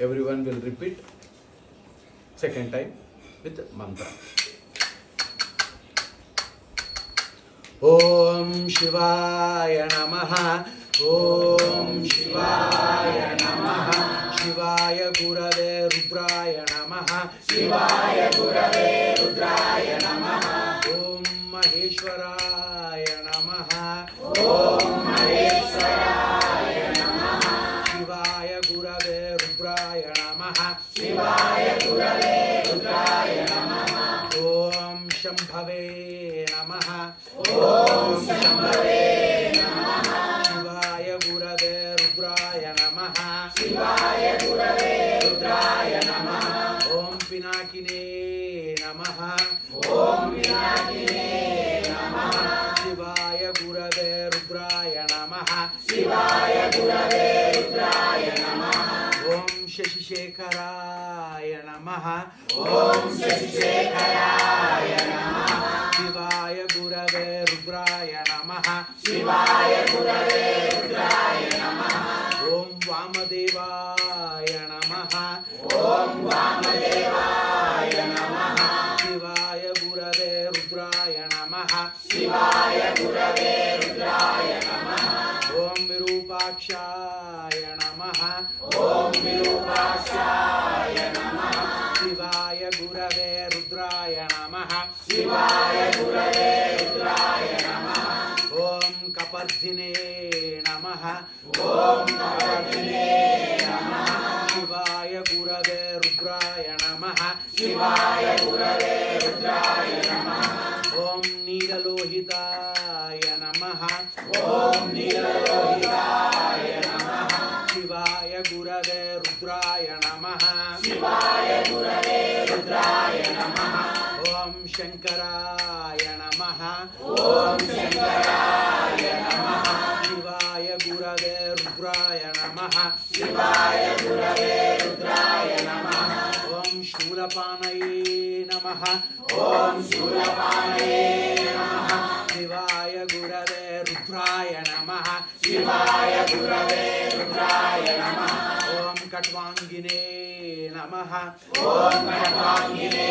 Everyone will repeat second time with mantra. Om Shivaya Namaha. Om Shivaya Namaha. Shivaya Gurave Rudraya Namaha. Shivaya Gurave Rudraya Namaha. Om Maheshwaraya Namaha. Om Maheshwaraya Namaha. Shivaya Gurave Rudraya Namaha. Shivaya Gurave Rudraya Namaha. Om Shambhave Namaha. Om Shambhave Namaha. Shivaya Gurave Rudraya Namaha. Shivaya Gurave Rudraya Namaha. Om Pinakine Namaha. Om Pinakine Namaha. Shivaya Gurave Rudraya Namaha. Shivaya Gurave Rudraya Namaha. Om Shashishekharaya Namaha. Om Shashishekharaya Namaha. Shivaya Gurave Rudraya Namaha. Shivaya Gurave Rudraya Namaha. Om Vamadevaya Namaha. Om Vamadevaya Namaha. Shivaya Gurave Rudraya Namaha. Shivaya Gurave Rudraya Namaha. Om Virupakshaya Namaha. Om Virupakshaya Namaha. Shivaya Gurave Rudraya Namaha. Shivaya Gurave Rudraya Namaha. Om Kapardhine Namaha. Om Kapardhine Namaha. Shivaya Gurave Rudraya Namaha. Shivaya Gurave Rudraya Namaha. Om Nilalohitaya Namaha. Om Nilalohitaya Namaha. Shivaya Gurave Rudraya Namaha. Shivaya Gurave Rudraya Namaha. Om Shankaraya Namaha. Om Shankaraya Namaha. Shivaya Gurave Rudraya Namaha. Shivaya Gurave Rudraya Namaha. Om Shulapanaye Namaha. Om Shulapanaye Namaha. Shivaya Gurave Rudraya Namaha. Shivaya Gurave Rudraya Namaha. Om Katvangine Namaha. Om Katvangine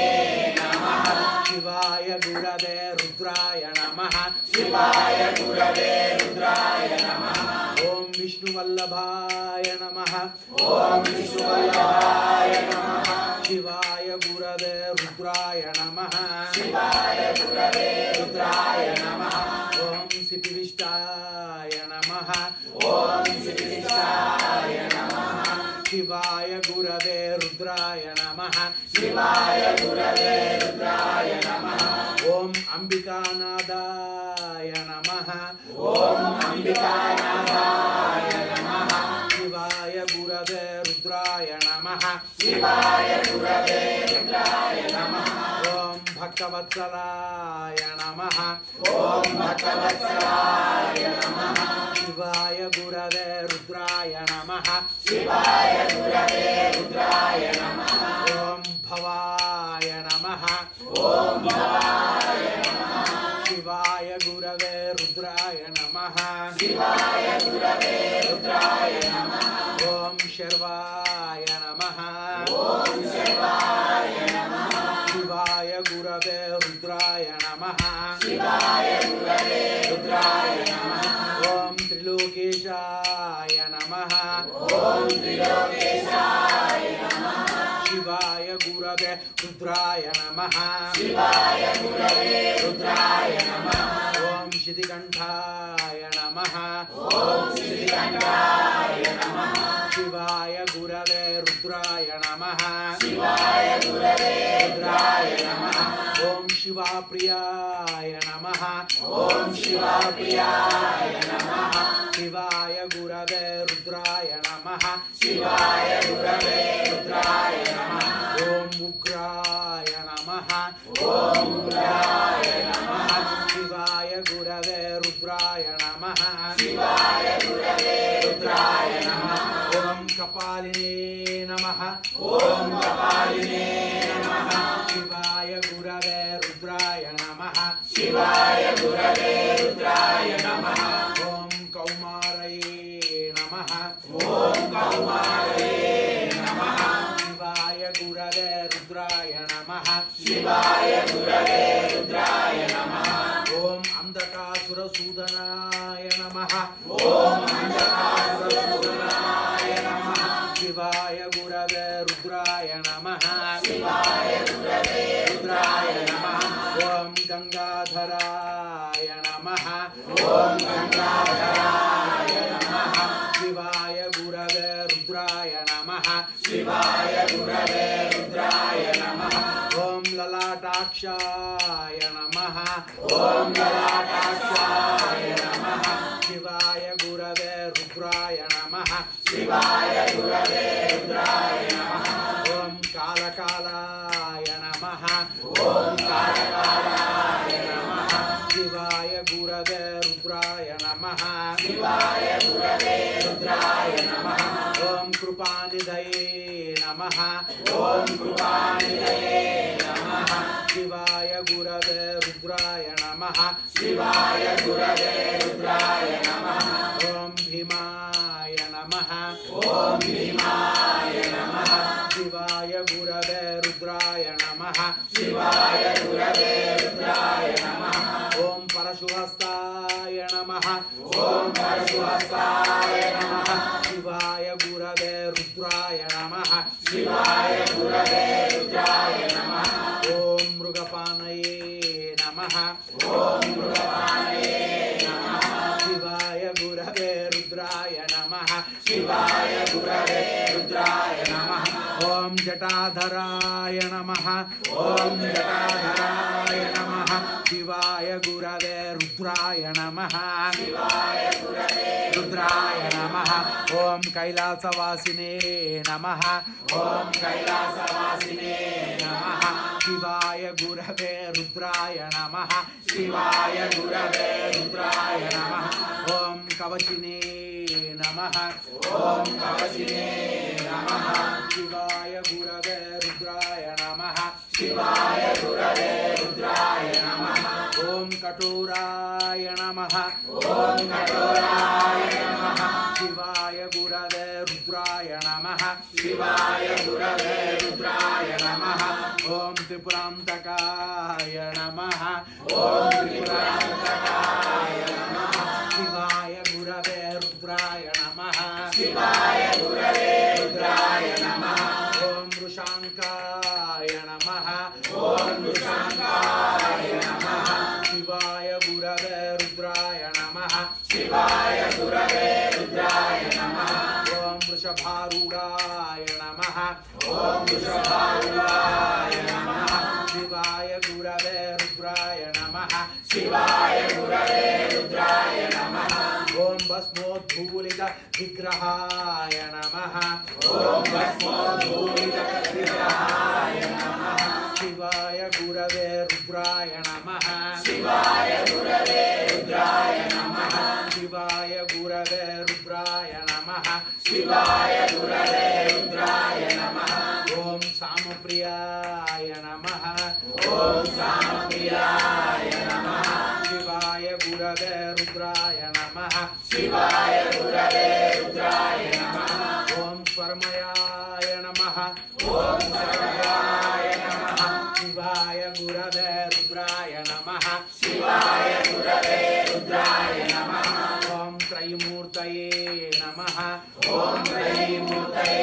Namaha. Shivaya Gurave Rudraya Namaha. Shivaya Gurave Rudraya Namaha. Om Vishnu Vallabhaya Namaha. Om Vishnu Vallabhaya Namaha. Shivaya Gurave Rudraya Namaha. Shivaya Gurave Rudraya Namaha. Om Siddhivishthaya Namaha. Om Siddhivishthaya Namaha. Shivaya Gurave Rudraya Namaha. Shivaya Gurave Rudraya Namaha. Om Ambikanadaya Namaha. Om Ambikanadaya Namaha. Shivaya Gurave Rudraya Namaha. Shivaya Gurave Rudraya Namaha. Om Bhaktavatsalaya Namaha. Om Bhaktavatsalaya Namaha. Shivaya Gurave Rudraya Namaha. Shivaya Gurave Rudraya Namaha. Om Bhavaya Namaha. Om Bhavaya Namaha. Shivaya Gurave Rudraya Namaha. Shivaya Gurave Rudraya Namaha. Om Sharvaya Namaha. Om Sharvaya Namaha. Shivaya Gurave Rudraya Namaha. Shivaya Gurave Rudraya Namaha. Om Trilokeshaya Namaha. Om Trilokeshaya Namaha. Shivaya Gurave Rudraya Namaha. Shivaya Gurave Rudraya Namaha. Om Shritikantaya Namaha. Om Shritikantaya Namaha. Shivaya Gurave Rudraya Namaha. Shivaya Gurave Rudraya Namaha. Om Shiva Priyaya Namaha. Om Shiva Priyaya Namaha. Shivaya Gurave Rudraya Namaha. Shivaya Gurave Rudraya Namaha. Om Ugraya Namaha. Om Ugraya Namaha. Shivaya Gurave Rudraya Namaha. Shivaya Gurave Rudraya Namaha. Om Kapaline Namaha. Om Kapaline Namaha. Shivaya Gurave Rudraya Namaha. Shivaya Gurave Rudraya Namaha. Om Kaumaraye Namaha. Om Kaumaraye Namaha. शिवाय गुरवे रुद्राय नमः ओम अंधकासुरसूदनाय नमः ओम अंधकासुरसूदनाय नमः शिवाय गुरवे रुद्राय नमः शिवाय गुरवे रुद्राय नमः ओम गंगाधराय नमः ओम गंगाधराय नमः शिवाय गुरवे रुद्राय नमः शिवाय गुरवे रुद्राय नमः ओम ललाटाक्षाय नमः ओम ललाटाक्षाय नमः शिवाय गुरवे रुद्राय नमः शिवाय गुरवे रुद्राय नमः ओम कालकालाय नमः ओम कालकालाय नमः शिवाय गुरवे रुद्राय नमः शिवाय गुरवे रुद्राय नमः ओम कृपानिधये नमः ओम कृपानिधये नमः शिवाय गुरवे रुद्राय नमः शिवाय गुरवे रुद्राय नमः ओम भीमाय नमः ओम भीमाय नमः शिवाय गुरवे रुद्राय नमः शिवाय गुरवे रुद्राय नमः ओम परशुहस्ताय नमः ओम परशुहस्ताय नमः शिवाय गुरवे रुद्राय नमः शिवाय गुरवे रुद्राय नमः ओम मृगपानये नमः ओम मृगपानये नमः शिवाय गुरवे रुद्राय नमः शिवाय गुरवे रुद्राय नमः ओम जटाधराय नमः ओम जटाधराय नमः शिवाय गुरवे रुद्राय नमः शिवाय गुरवे रुद्राय नमः ओम कैलासवासिने नमः ओम कैलासवासिने नमः शिवाय गुरवे रुद्राय नमः शिवाय गुरवे रुद्राय नमः ओम कवचिने नमः ओम कवचिने नमः शिवाय गुरवे रुद्राय नमः शिवाय गुरवे रुद्राय नमः ओम कठोराय नमः ओम कठोराय नमः शिवाय गुरवे रुद्राय नमः शिवाय गुरवे रुद्राय नमः ओम त्रिपुरांतकाय नमः ओम त्रिपुरांतकाय नमः शिवाय गुरवे रुद्राय नमः शिवाय गुरवे रुद्राय नमः ओम वृषांकाय नमः ओम वृषांकाय नमः शिवाय गुरवे रुद्राय नमः शिवाय गुरवे रुद्राय नमः ओम वृषभारूढाय नमः ओम वृषभारूढाय नमः शिवाय गुरवे रुद्राय नमः शिवाय गुरवे रुद्राय नमः ओम भस्मोद्धूलित विग्रहाय नमः ओम भस्मोद्धूलित विग्रहाय नमः शिवाय गुरवे रुद्राय नमः शिवाय गुरवे रुद्राय नमः शिवाय गुरवे रुद्राय नमः शिवाय गुरवे रुद्राय नमः ओम सामप्रियाय नमः ओम सामप्रियाय नमः शिवाय गुरवे रुद्राय नमः शिवाय गुरवे रुद्राय नमः ओम स्वर्मयाय नमः ओम सर्वयाय नमः शिवाय गुरवे रुद्राय नमः शिवाय गुरवे रुद्राय नमः ओम त्रयीमूर्तये नमः ओम त्रयीमूर्तये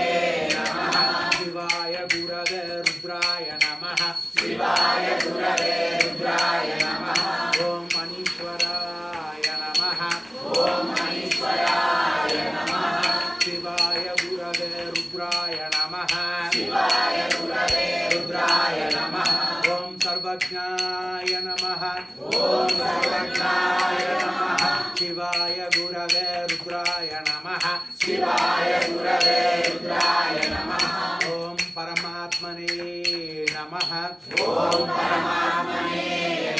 नमः शिवाय गुरवे रुद्राय नमः शिवाय गुरवे रुद्राय नमः ओम मनीश्वराय नमः ओम मनीश्वराय नमः शिवाय गुरवे रुद्राय नमः शिवाय गुरवे रुद्राय नमः ओम सर्वज्ञाय नमः ओम सर्वज्ञाय नमः शिवाय गुरवे रुद्राय नमः शिवाय गुरवे रुद्राय नमः ओम परमात्मने नमः ओम परमात्मने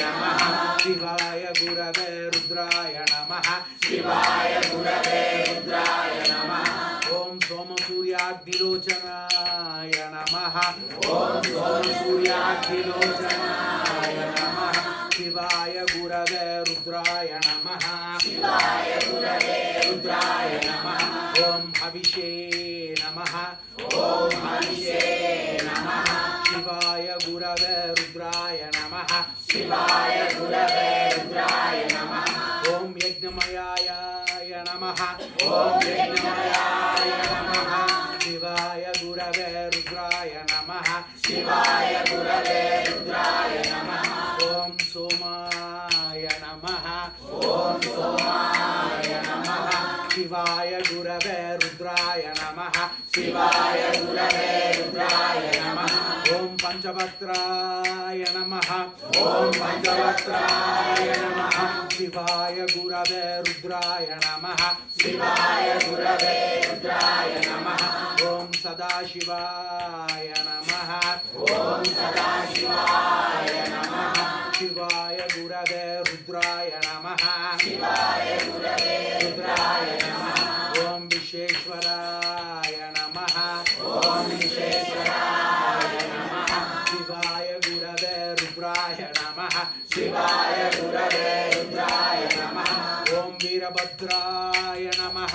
नमः शिवाय गुरवे रुद्राय नमः शिवाय गुरवे रुद्राय नमः ओम सोमसूर्याग्निलोचनाय नमः ओम सोम सूर्याग्निलोचनाय नमः शिवाय गुरवे रुद्राय नमः शिवाय गुरवे रुद्राय नमः ओम हविषे नमः ओम हविषे नमः शिवाय गुरवे रुद्राय ఓం యజ్ఞమయాయ నమః శివాయ గురవే రుద్రాయ నమః శివాయ గురవే రుద్రాయ నమః ఓం సోమాయ నమః ఓం సోమాయ నమః శివాయ గురవే రుద్రాయ నమః శివాయ గురవే రుద్రాయ నమః ఓం పంచవక్త్రాయ నమః ఓం పంచవక్త్రాయ నమః శివాయ గురవే రుద్రాయ నమః శివాయ గురవే రుద్రాయ నమః ఓం సదాశివాయ నమః ఓం సదాశివాయ నమః శివాయ గురవే రుద్రాయ నమః శివాయ గురవే రుద్రాయ నమః ఓం విశ్వేశ్వరాయ నమః ఓం విశ్వేశ్వరాయ నమః శివాయ గురవే రుద్రాయ నమః శివాయ గురవే రుద్రాయ నమః ఓం వీరభద్రాయ నమః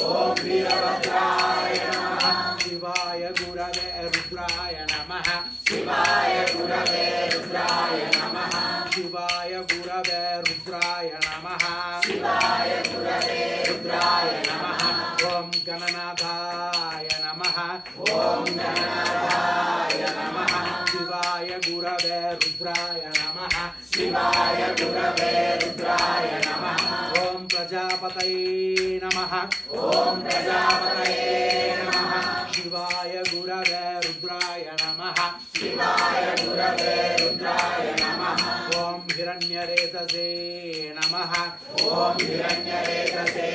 ఓం వీరభద్రాయ నమః శివాయ గురవే రుద్రాయ నమః శివాయ గురవే రుద్రాయ నమః శివాయ గురవే రుద్రాయ నమః శివాయ గురవే రుద్రాయ నమః ఓం గణనాథాయ నమః ఓం గణనాథాయ నమః శివాయ గురవే రుద్రాయ నమః శివాయ గురవే రుద్రాయ నమః ఓం ప్రజాపతయే నమః ఓం ప్రజాపతయే నమః శివాయ గురవే రుద్రాయ నమః శివాయ గురవే రుద్రాయ నమః ఓం హిరణ్యరేతసే నమః ఓం హిరణ్యరేతసే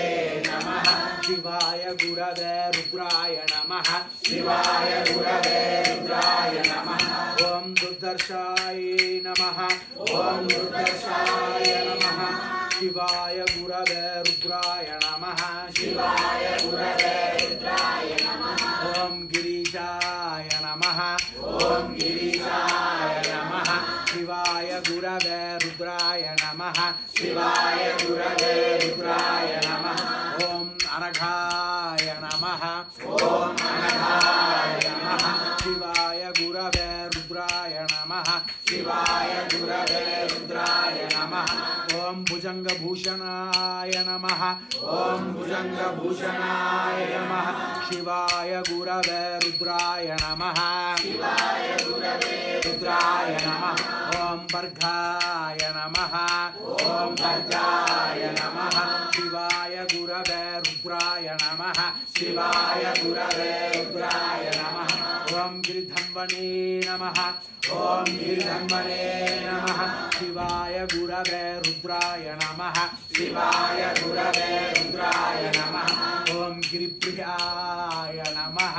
నమః శివాయ గురవే రుద్రాయ నమః శివాయ గురవే రుద్రాయ నమః ఓం దుర్దర్శాయ నమః ఓం దుర్దర్శాయ నమః శివాయ గురవే రుద్రాయ నమః శివాయ గురవే రుద్రాయ నమః ఓం గిరీశాయ నమః ఓం గిరీశాయ నమః శివాయ గురవే రుద్రాయ నమః శివాయ గురవే రుద్రాయ నమః ఓం అనఘాయ నమః ఓం అనఘాయ నమః శివాయ గురవే రుద్రాయ నమః శివాయ గురవే రుద్రాయ నమః ఓం భుజంగభూషణాయ నమః ఓం భుజంగభూషణాయ నమః శివాయ గురవే రుద్రాయ నమః శివాయ గురవే రుద్రాయ నమః ఓం భర్గాయ నమః ఓం భర్గాయ నమః శివాయ గురవే రుద్రాయ నమః శివాయ గురవే రుద్రాయ నమః ఓం గిరిధంవనే నమః ఓం గిరిధన్వనే నమః శివాయ గురవే రుద్రాయ నమః శివాయ గురవే రుద్రాయ నమః ఓం గిరిప్రియాయ నమః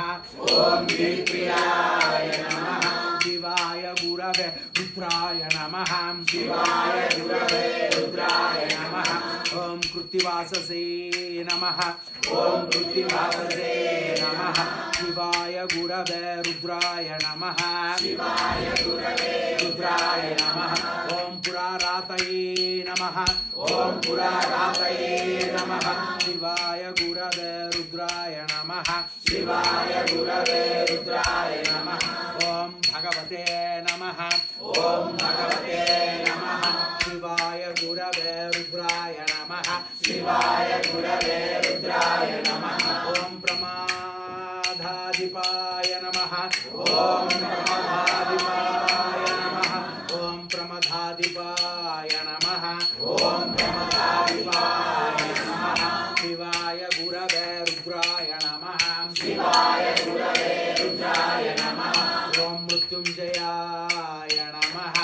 ఓం గిరిప్రియాయ నమః శివాయ గురవే రుద్రాయ నమః శివాయ గురవే రుద్రాయ నమః ఓం కృత్తివాససే నమః ఓం కృత్తివాససే నమః శివాయ గురవే రుద్రాయ నమః శివాయ గురవే రుద్రాయ నమః ఓం పురారాతయే నమః ఓం పురారాతయే నమః శివాయ గురవే రుద్రాయ నమః శివాయ గురవే రుద్రాయ నమః ఓం భగవతే నమః ఓం భగవతే నమః శివాయ గురవే రుద్రాయ నమః శివాయ గురవే రుద్రాయ నమః ఓం ప్రమాదాధిపాయ నమః ఓం ప్రమదాధిపాయ నమః ఓం ప్రమదాధిపాయ నమః ఓం ప్రమదాధిపాయ నమః శివాయ గురవే రుద్రాయ నమః శివాయ గురవే రుద్రాయ నమః ఓం మృత్యుంజయాయ నమః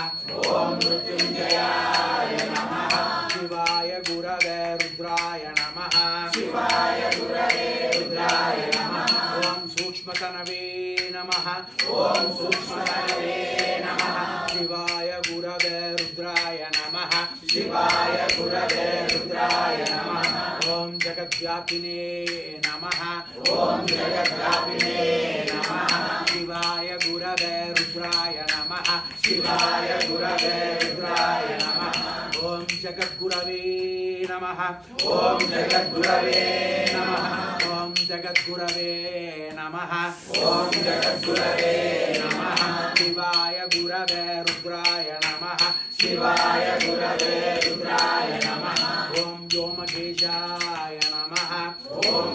ఓం మృత్యుంజయాయ నమః శివాయ గురవే రుద్రాయ నమః శివాయ గురవే రుద్రాయ నమః ఓం సూక్ష్మతనవే నమః ఓం సూక్ష్మతనవే నమః శివాయ గురవే రుద్రాయ నమః శివాయ గురవే రుద్రాయ నమః ఓం జగద్వ్యాపినే నమః ఓం జగద్వ్యాపినే నమః శివాయ గురవే రుద్రాయ నమః శివాయ గురవే రుద్రాయ నమః ఓం జగద్గురవే నమః ఓం జగద్గురవే నమః ఓం జగద్గురవే నమః ఓం జగద్గురవే నమః శివాయ గురవే రుద్రాయ నమః శివాయ గురవే రుద్రాయ నమః ఓం వ్యోమకేశాయ నమః ఓం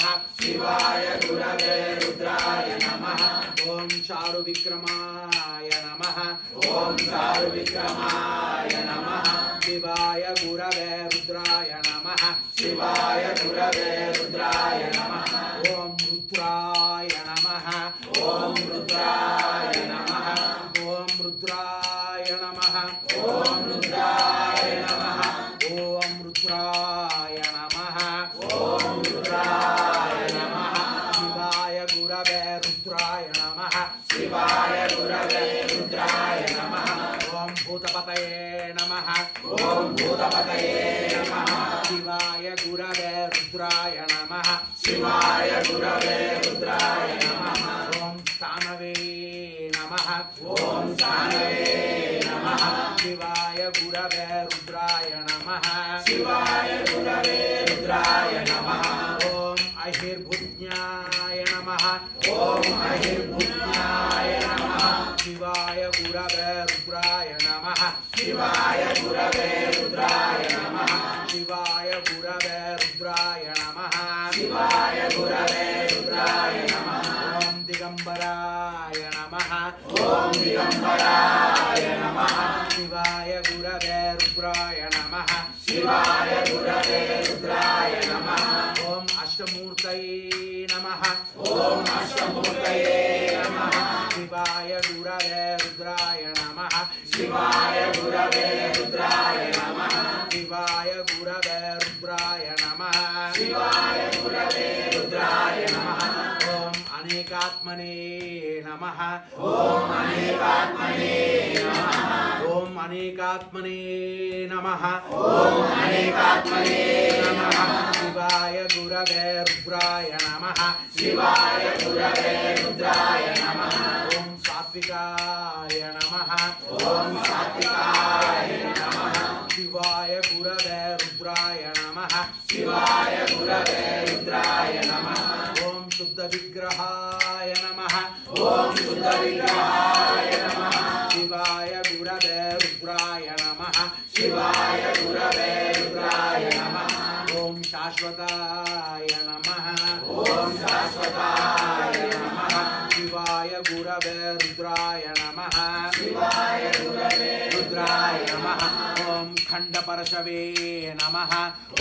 नमः शिवाय गुरवे रुद्राय नमः ओम चारु विक्रमाय नमः ओम चारु विक्रमाय नमः शिवाय गुरवे रुद्राय नमः शिवाय गुरवे रुद्राय नमः ओम रुद्राय नमः ओम रुद्राय नमः ओम रुद्राय नमः ओम रुद्राय नमः ओम रुद्राय नमः ओम रुद्राय नमः शिवाय गुरवे रुद्राय नमः शिवाय गुरवे रुद्राय नमः ओम भूतपतये नमः ओम भूतपतये नमः शिवाय गुरवे रुद्राय नमः शिवाय गुरवे रुद्राय नमः ओम स्थानवे नमः ओम सानवे नमः शिवाय गुरवे रुद्राय नमः शिवाय गुरवे रुद्राय नमः ओम अहिर्भुज्ञाय नमः ओम अहिर्भुज्ञाय नमः शिवाय गुरवे रुद्राय नमः शिवाय गुरवे रुद्राय नमः शिवाय गुरवे रुद्राय नमः शिवाय गुरवे रुद्राय नमः ओम दिगंबराय नमः ओम दिगंबराय नमः शिवाय गुरवे रुद्राय नमः शिवाय गुरवे रुद्राय नमः ओम अष्टमूर्तये नमः ओम अष्टमूर्तये नमः शिवाय गुरवे रुद्राय नमः शिवाय गुरवे रुद्राय नमः शिवाय गुरवे रुद्राय नमः शिवाय गुरवे रुद्राय नमः ओम अनेकात्मने नमः ओम अनेकात्मने नमः ओम अनेकात्मने नमः ओम अनेकात्मने नमः शिवाय गुरवे रुद्राय नमः शिवाय गुरवे रुद्राय नमः ओम सात्विकाय नमः ओम सात्विकाय नमः शिवाय गुरवे रुद्राय नमः शिवाय गुरवे रुद्राय नमः ओम शुद्ध विग्रहाय नमः ओम शुद्ध विग्रहाय नमः शिवाय गुरवे रुद्राय नमः शिवाय गुरवे रुद्राय नमः ओम शाश्वताय नमः ओम शाश्वताय नमः शिवाय गुरवे रुद्राय नमः शिवाय गुरवे रुद्राय नमः ओम खंडपरशवे नमः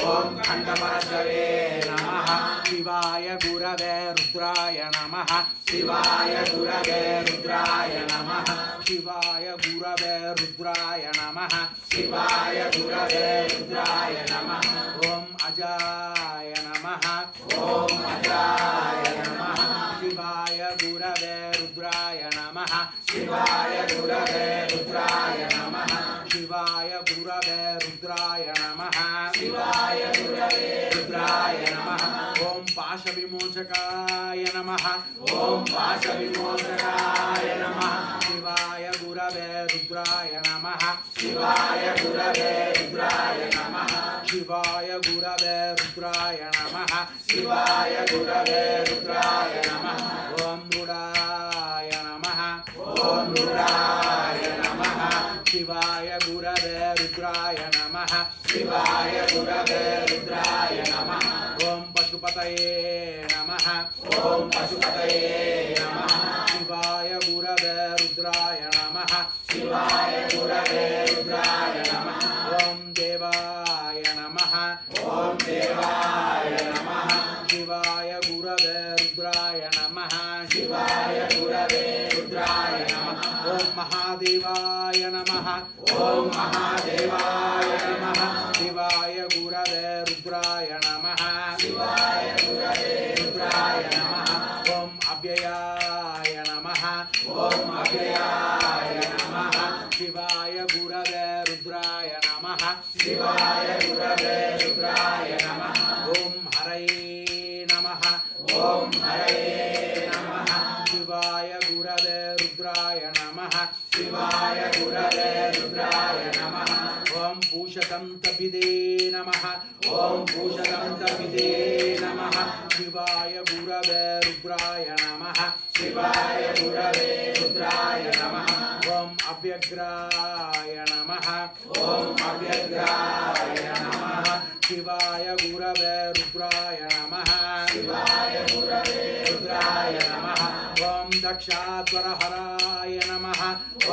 ओम खंडपरशवे नमः शिवाय गुरवे रुद्राय नमः शिवाय गुरवे रुद्राय नमः शिवाय गुरवे रुद्राय नमः शिवाय गुरवे रुद्राय नमः ओम अजाय नमः ओम अजाय नमः शिवाय गुरवे रुद्राय नमः शिवाय गुरवे रुद्राय नमः शिवाय गुरवे रुद्राय नमः शिवाय गुरवे रुद्राय नमः ओम पाशविमोचकाय नमः ओम पाशविमोचकाय नमः शिवाय गुरवे रुद्राय नमः शिवाय गुरवे रुद्राय नमः शिवाय गुरवे रुद्राय नमः शिवाय गुरवे रुद्राय नमः ओम रुडाय नमः ओम रुद्राय नमः शिवाय गुरवे रुद्राय नमः शिवाय गुरवे रुद्राय नमः ओम पशुपतये नमः ओम पशुपतये नमः शिवाय गुरवे रुद्राय नमः शिवाय गुरवे रुद्राय नमः ओम देवाय नमः ओम देवाय नमः शिवाय गुरवे रुद्राय नमः शिवाय गुरवे रुद्राय नमः ओम महादेवाय नमः ओम महादेवाय नमः शिवाय गुरवे रुद्राय नमः शिवाय गुरवे रुद्राय नमः ओम अव्ययाय नमः ओम अव्ययाय नमः शिवाय गुरवे रुद्राय नमः शिवाय गुरवे रुद्राय नमः ओम हरये नमः ओम हरये नमः शिवाय गुरवे रुद्राय नमः शिवाय गुरवे रुद्राय नमः ओम पूषदन्तभिदे नमः ओम पूषदन्तविदे नमः शिवाय गुरवे रुद्राय नमः शिवाय गुरवे रुद्राय नमः ओम अव्यग्राय नमः ओम अव्यग्राय नमः शिवाय गुरवे रुद्राय नमः शिवाय गुरवे रुद्राय नमः ओम दक्षाध्वरहराय नमः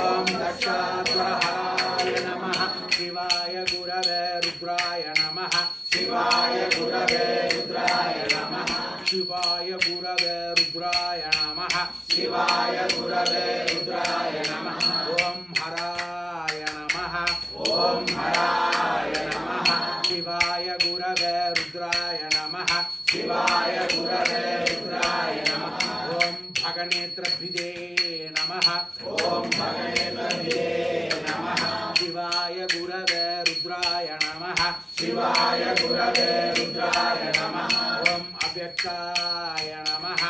ओम दक्षाध्वरहराय नमः शिवाय गुरवे रुद्राय नमः शिवाय गुरवे रुद्राय नमः शिवाय गुरवे रुद्राय नमः शिवाय गुरवे रुद्राय नमः ओम हराय नमः ओम हराय नमः शिवाय गुरवे रुद्राय नमः शिवाय गुरवे रुद्राय नमः ओम भगनेत्रभिदे नमः ओम भगनेत्रभिदे नमः शिवाय गुरवे रुद्राय नमः शिवाय गुरवे रुद्राय नमः ओम अव्यक्ताय नमः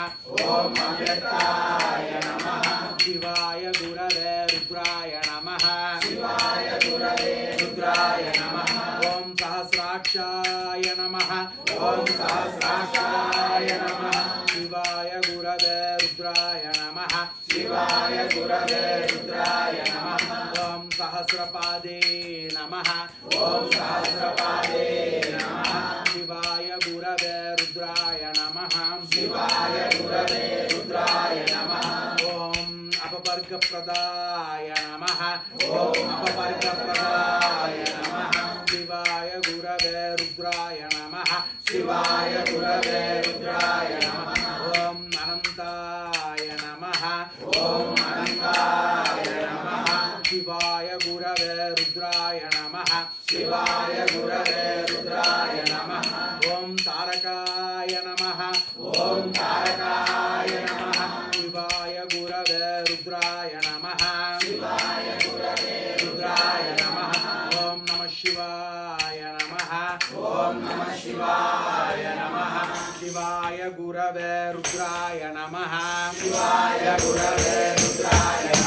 ओम अव्यक्ताय नमः शिवाय गुरवे रुद्राय नमः शिवाय गुरवे रुद्राय नमः ओम सहस्राक्षाय नमः ओम सहस्राक्षाय नमः शिवाय गुरवे रुद्राय नमः शिवाय गुरवे रुद्राय नमः ओम सहस्रपादे नमः ओम सहस्रपादे नमः शिवाय गुरवे रुद्राय नमः शिवाय गुरवे रुद्राय नमः ओम अपवर्गप्रदाय नमः ओम अपवर्गप्रदाय नमः शिवाय गुरवे रुद्राय नमः शिवाय गुरवे रुद्राय नमः ओम अनंताय नमः ओम अनंताय नमः शिवाय गुरवे रुद्राय नमः शिवाय गुरवे रुद्राय नमः ओम तारकाय नमः ओम तारकाय नमः शिवाय गुरवे रुद्राय नमः शिवाय गुरवे रुद्राय नमः ओम नमः शिवाय नमः ओम नमः शिवाय नमः शिवाय गुरवे रुद्राय नमः शिवाय गुरवे रुद्राय